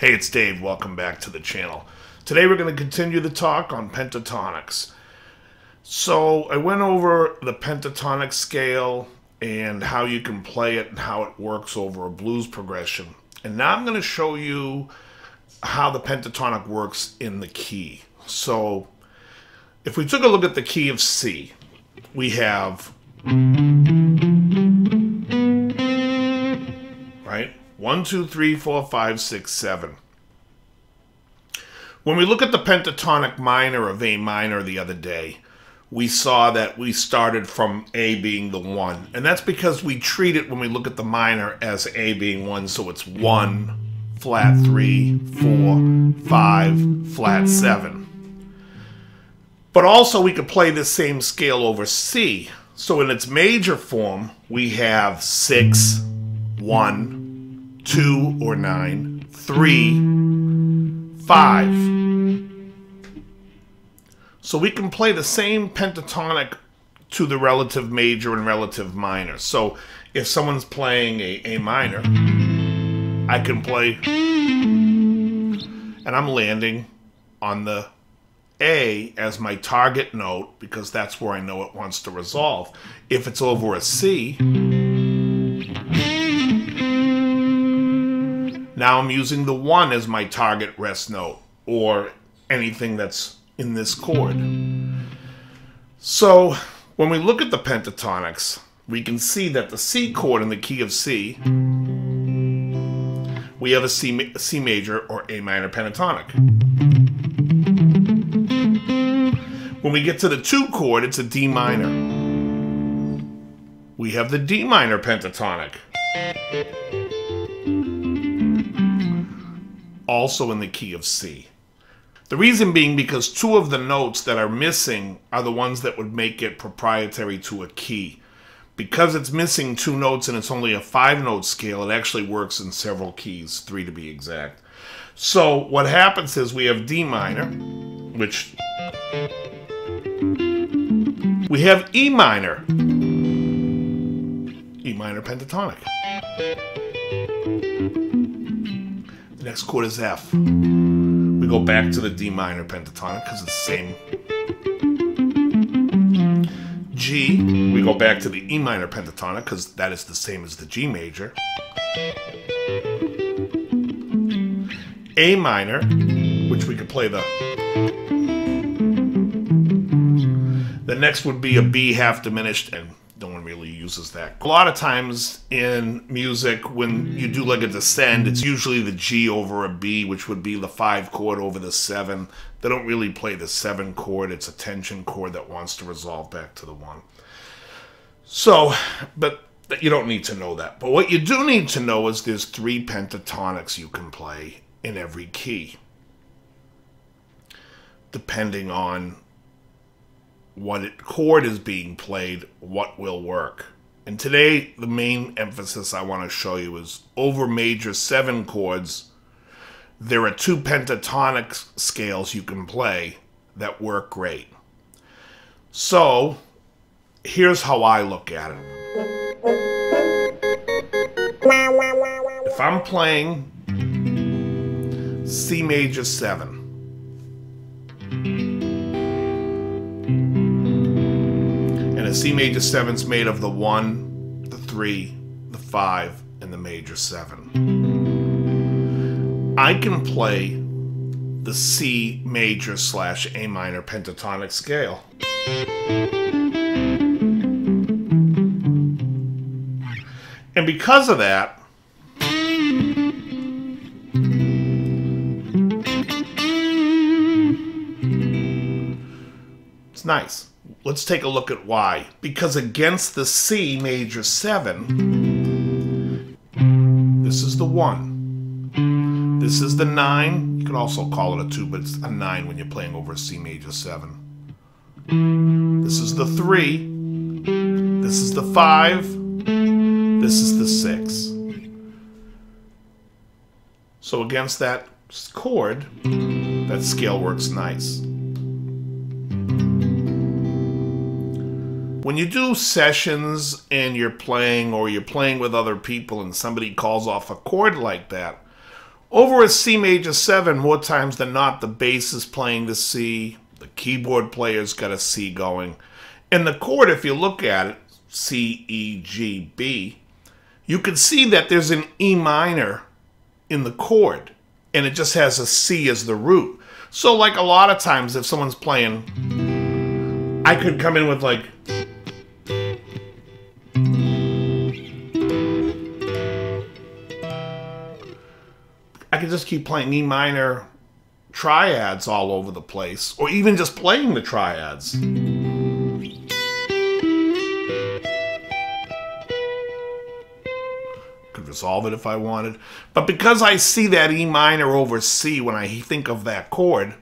Hey, it's Dave. Welcome back to the channel. Today we're going to continue the talk on pentatonics. So I went over the pentatonic scale and how you can play it and how it works over a blues progression. And now I'm going to show you how the pentatonic works in the key. So if we took a look at the key of C, we have, right? 1, 2, 3, 4, 5, 6, 7. When we look at the pentatonic minor of A minor the other day, we saw that we started from A being the 1. And that's because we treat it when we look at the minor as A being 1. So it's 1, flat 3, 4, 5, flat 7. But also we could play this same scale over C. So in its major form, we have 6, 1, 2 or 9, 3, 5. So we can play the same pentatonic to the relative major and relative minor. So if someone's playing a minor, I can play, and I'm landing on the A as my target note because that's where I know it wants to resolve. If it's over a C, now I'm using the 1 as my target rest note, or anything that's in this chord. So when we look at the pentatonics, we can see that the C chord in the key of C, we have a C major or A minor pentatonic. When we get to the 2 chord, it's a D minor. We have the D minor pentatonic. Also in the key of C. The reason being because 2 of the notes that are missing are the ones that would make it proprietary to a key. Because it's missing 2 notes and it's only a 5-note scale, it actually works in several keys, 3 to be exact. So what happens is we have D minor, which we have E minor pentatonic. The next chord is F. We go back to the D minor pentatonic because it's the same. G, we go back to the E minor pentatonic because that is the same as the G major. A minor, which we could play the next would be a B half diminished, and no one really uses that. A lot of times in music, when you do like a descend, it's usually the G over a B, which would be the 5 chord over the 7. They don't really play the 7 chord. It's a tension chord that wants to resolve back to the 1. So, but you don't need to know that. But what you do need to know is there's 3 pentatonics you can play in every key, depending on what chord is being played, what will work. And today, the main emphasis I want to show you is over major 7 chords, there are 2 pentatonic scales you can play that work great. So, here's how I look at it. If I'm playing C major 7, C major 7's made of the 1, the 3, the 5, and the major 7. I can play the C major / A minor pentatonic scale. And because of that, it's nice. Let's take a look at why. Because against the C major 7, this is the 1. This is the 9. You could also call it a 2, but it's a 9 when you're playing over a C major 7. This is the 3. This is the 5. This is the 6. So against that chord, that scale works nice. When you do sessions and you're playing, or you're playing with other people and somebody calls off a chord like that, Over a C major 7, more times than not, the bass is playing the C, the keyboard player's got a C going. And the chord, if you look at it, C, E, G, B, you can see that there's an E minor in the chord, and it just has a C as the root. So like a lot of times if someone's playing, I could come in with like, I could just keep playing E minor triads all over the place, or even just playing the triads. Could resolve it if I wanted. But because I see that E minor over C when I think of that chord,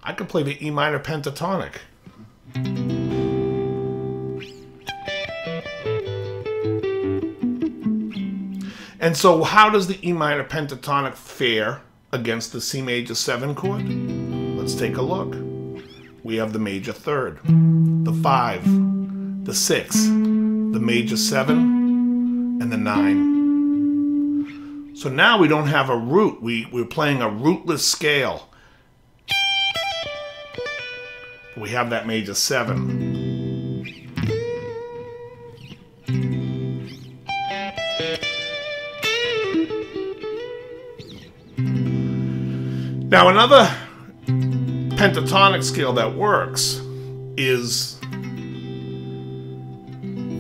I could play the E minor pentatonic. And so how does the E minor pentatonic fare against the C major 7 chord? Let's take a look. We have the major 3rd, the 5, the 6, the major 7, and the 9. So now we don't have a root. We're playing a rootless scale. We have that major 7. Now another pentatonic scale that works is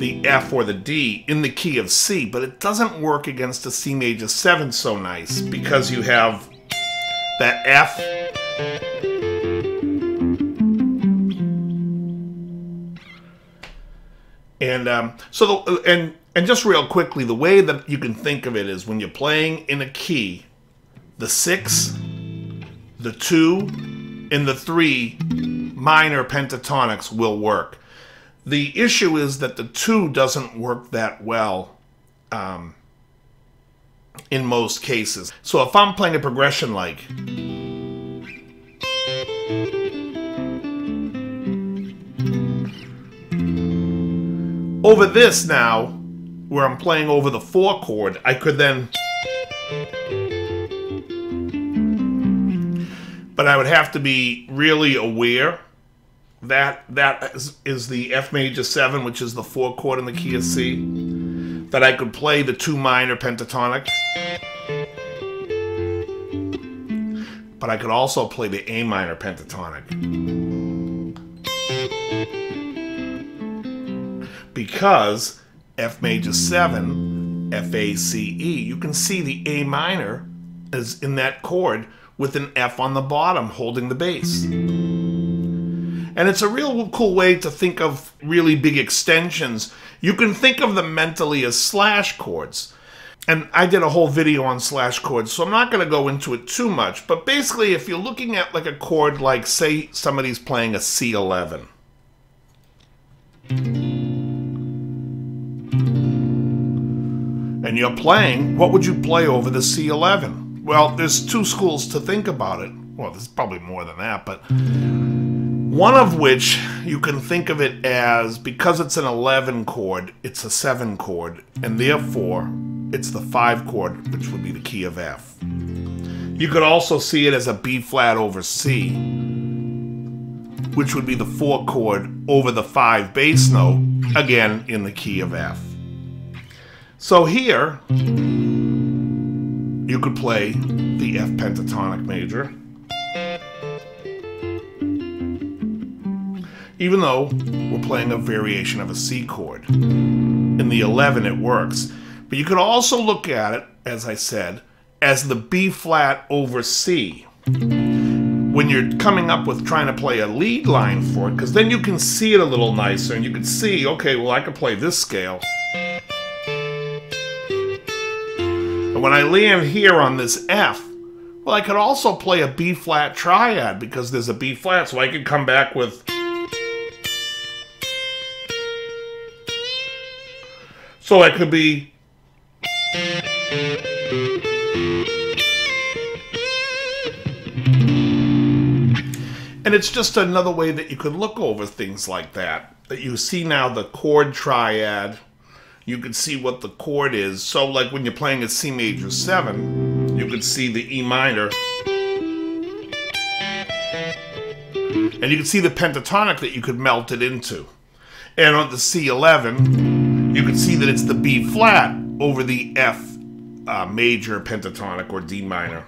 the F or the D in the key of C, but it doesn't work against the C major 7 so nice because you have that F and just real quickly, the way that you can think of it is when you're playing in a key, the 6, the 2, and the 3 minor pentatonics will work. The issue is that the 2 doesn't work that well in most cases. So if I'm playing a progression like, over this now, where I'm playing over the 4 chord, I could then, but I would have to be really aware that is the F major 7, which is the 4 chord in the key of C, that I could play the 2 minor pentatonic, but I could also play the A minor pentatonic. Because F major 7, F, A, C, E, you can see the A minor is in that chord with an F on the bottom holding the bass. And it's a real cool way to think of really big extensions. You can think of them mentally as slash chords. And I did a whole video on slash chords, so I'm not going to go into it too much. But basically, if you're looking at like a chord like, say, somebody's playing a C11. And you're playing, what would you play over the C11? Well, there's 2 schools to think about it. Well, there's probably more than that, but one of which you can think of it as, because it's an 11 chord, it's a 7 chord, and therefore it's the 5 chord, which would be the key of F. You could also see it as a B flat over C, which would be the 4 chord over the 5 bass note, again in the key of F. So here, you could play the F pentatonic major, even though we're playing a variation of a C chord. In the 11 it works. But you could also look at it, as I said, as the B flat over C. When you're coming up with trying to play a lead line for it, because then you can see it a little nicer, and you can see, okay, well I could play this scale. And when I land here on this F, well, I could also play a B flat triad because there's a B flat, so I could come back with. So I could be. And it's just another way that you could look over things like that. That you see now the chord triad. You can see what the chord is. So like when you're playing a C major 7, you can see the E minor. And you can see the pentatonic that you could melt it into. And on the C11, you can see that it's the B flat over the F major pentatonic or D minor.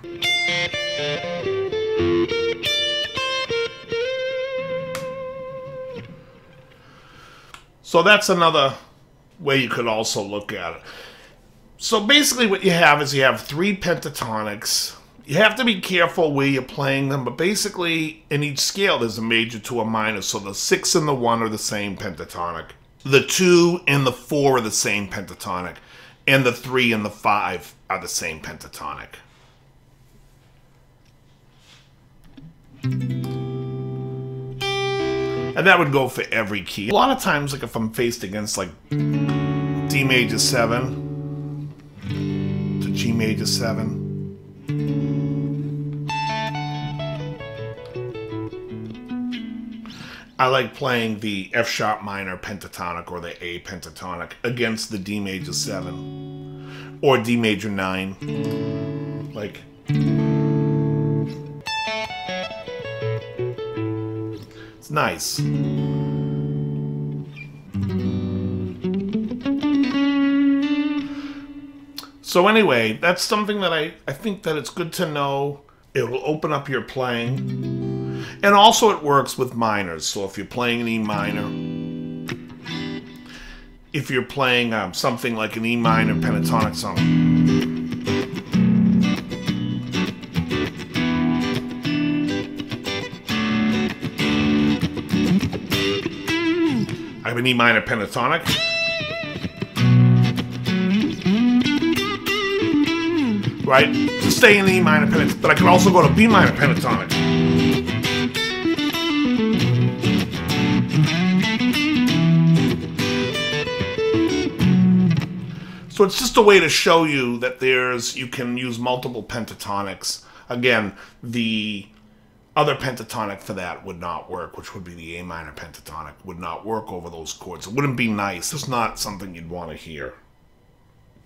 So that's another way you could also look at it. So basically what you have is you have 3 pentatonics. You have to be careful where you're playing them, but basically in each scale there's a major to a minor. So the 6 and the 1 are the same pentatonic. The 2 and the 4 are the same pentatonic. And the 3 and the 5 are the same pentatonic. And that would go for every key. A lot of times, like if I'm faced against like D major 7 to G major 7, I like playing the F sharp minor pentatonic or the A pentatonic against the D major 7 or D major 9. Like, it's nice. So anyway, that's something that I think that it's good to know. It will open up your playing. And also it works with minors. So if you're playing an E minor, if you're playing something like an E minor pentatonic song, I have an E minor pentatonic. Right? To stay in E minor pentatonic, but I can also go to B minor pentatonic. So it's just a way to show you that you can use multiple pentatonics. Again, the other pentatonic for that would not work, which would be the A minor pentatonic, would not work over those chords. It wouldn't be nice. It's not something you'd want to hear.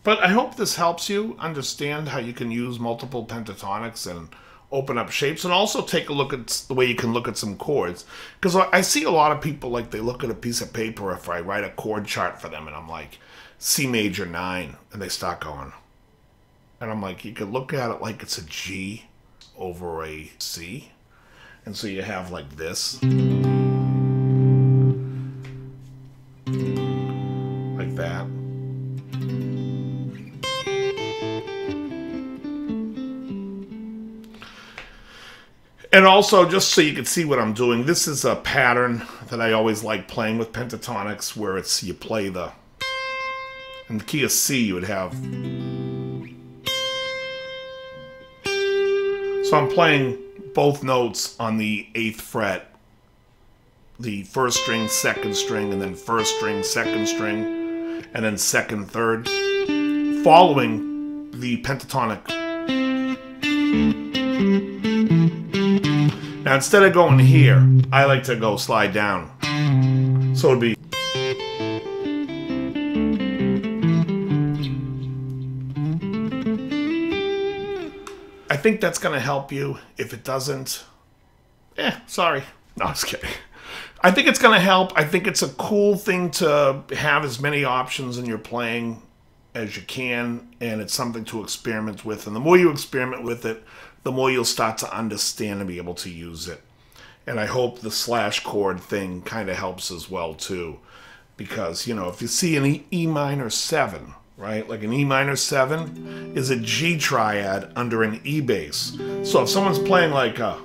But I hope this helps you understand how you can use multiple pentatonics and open up shapes, and also take a look at the way you can look at some chords. Because I see a lot of people, like, they look at a piece of paper if I write a chord chart for them, and I'm like, C major 9, and they start going. And I'm like, you could look at it like it's a G over a C. And so you have like this. Like that. And also, just so you can see what I'm doing, this is a pattern that I always like playing with pentatonics, where it's, you play the, in the key of C, you would have. So I'm playing both notes on the 8th fret, the first string, second string, and then first string, second string, and then second, third, following the pentatonic. Now instead of going here, I like to go slide down. So it'd be. I think that's going to help you. If it doesn't, sorry. No, I'm just kidding. I think it's going to help. I think it's a cool thing to have as many options in your playing as you can, and it's something to experiment with. And the more you experiment with it, the more you'll start to understand and be able to use it. And I hope the slash chord thing kind of helps as well, too. Because, you know, if you see an E minor 7, right? Like an E minor 7 is a G triad under an E bass. So if someone's playing like a,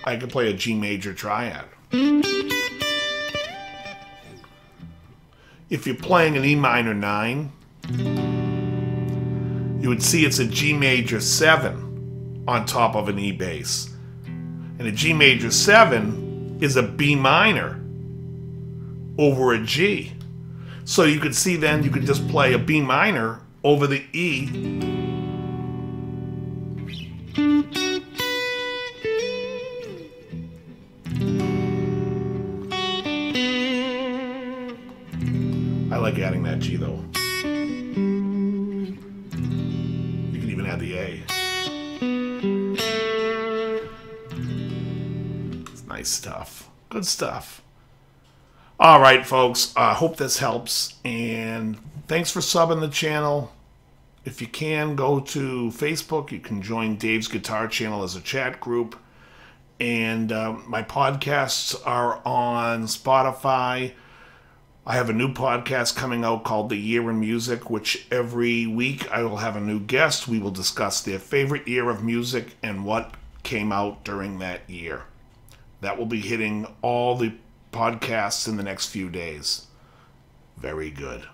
I could play a G major triad. If you're playing an E minor 9, you would see it's a G major 7 on top of an E bass. And a G major 7 is a B minor over a G. So you could see then you could just play a B minor over the E. I like adding that G though. Nice stuff. Good stuff. All right, folks. I hope this helps. And thanks for subbing the channel. If you can, go to Facebook. You can join Dave's Guitar Channel as a chat group. And my podcasts are on Spotify. I have a new podcast coming out called The Year in Music, which every week I will have a new guest. We will discuss their favorite year of music and what came out during that year. That will be hitting all the podcasts in the next few days. Very good.